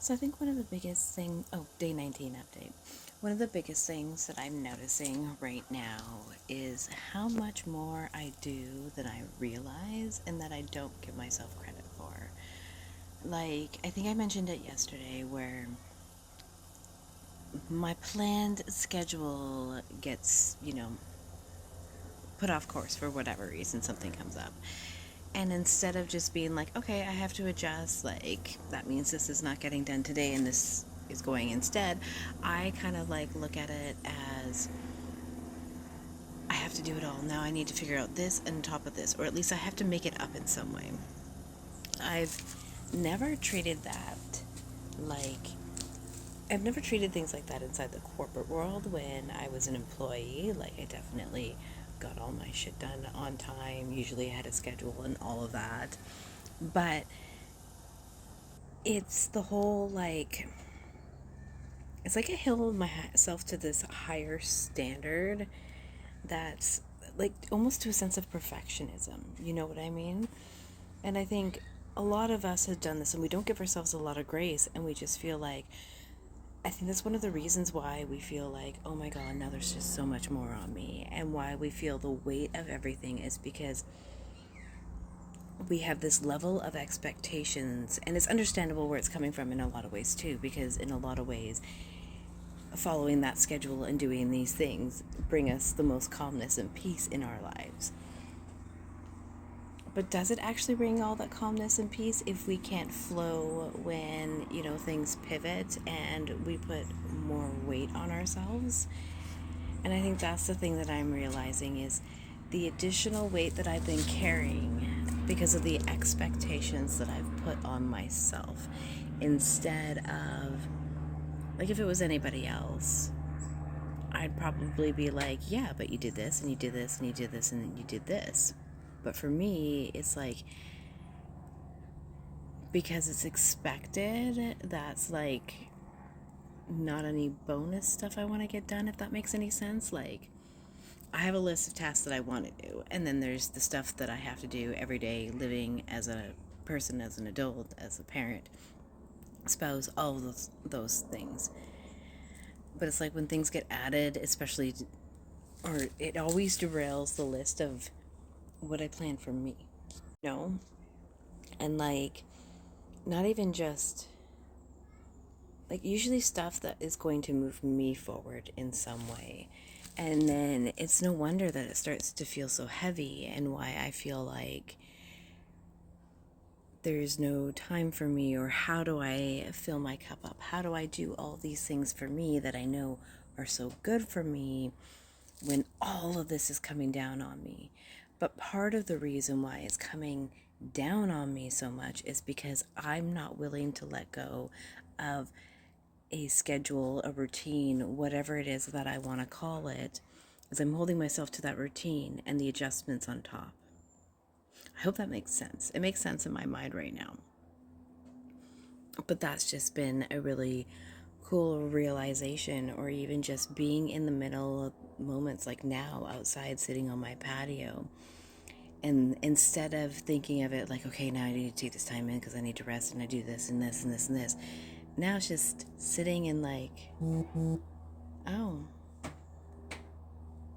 So I think one of the biggest things, day 19 update. One of the biggest things that I'm noticing right now is how much more I do than I realize and that I don't give myself credit for. Like, I think I mentioned it yesterday where my planned schedule gets, put off course for whatever reason, something comes up. And instead of just being like, okay, I have to adjust, like, that means this is not getting done today and this is going instead, I kind of like look at it as I have to do it all. Now I need to figure out this on top of this, or at least I have to make it up in some way. I've never treated that like, I've never treated things like that inside the corporate world when I was an employee. Like, I definitely got all my shit done on time, usually I had a schedule and all of that. But it's the whole like, it's like I held myself to this higher standard that's like almost to a sense of perfectionism. You know what I mean? And I think a lot of us have done this and we don't give ourselves a lot of grace and we just feel like, I think that's one of the reasons why we feel like, oh my God, now there's just so much more on me. And why we feel the weight of everything is because we have this level of expectations. And it's understandable where it's coming from in a lot of ways too, because in a lot of ways, following that schedule and doing these things bring us the most calmness and peace in our lives. But does it actually bring all that calmness and peace if we can't flow when, things pivot and we put more weight on ourselves? And I think that's the thing that I'm realizing is the additional weight that I've been carrying because of the expectations that I've put on myself instead of, like, if it was anybody else, I'd probably be like, yeah, but you did this and you did this and you did this and you did this. But for me, it's like, because it's expected, that's like not any bonus stuff I want to get done, if that makes any sense. Like, I have a list of tasks that I want to do, and then there's the stuff that I have to do every day, living as a person, as an adult, as a parent, spouse, all of those things. But it's like when things get added, especially, or it always derails the list of what I plan for me, you know? And like, not even just, like, usually stuff that is going to move me forward in some way. And then it's no wonder that it starts to feel so heavy, and why I feel like there's no time for me, or how do I fill my cup up? How do I do all these things for me that I know are so good for me when all of this is coming down on me? But part of the reason why it's coming down on me so much is because I'm not willing to let go of a schedule, a routine, whatever it is that I want to call it, as I'm holding myself to that routine and the adjustments on top. I hope that makes sense. It makes sense in my mind right now. But that's just been a really cool realization, or even just being in the middle of moments like now outside sitting on my patio. And instead of thinking of it like, okay, now I need to take this time in because I need to rest and I do this and this and this and this, now it's just sitting in like, oh,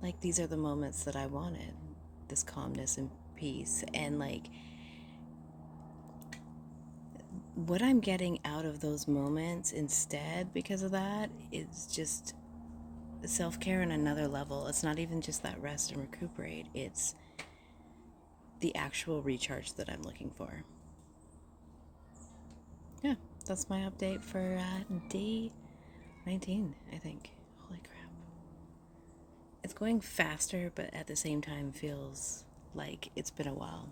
like these are the moments that I wanted, this calmness and peace. And like, what I'm getting out of those moments instead because of that is just self-care on another level. It's not even just that rest and recuperate, it's the actual recharge that I'm looking for. Yeah, that's my update for day 19, I think. Holy crap. It's going faster, but at the same time feels like it's been a while.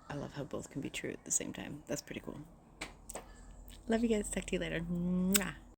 I love how both can be true at the same time. That's pretty cool. Love you guys. Talk to you later. Mwah.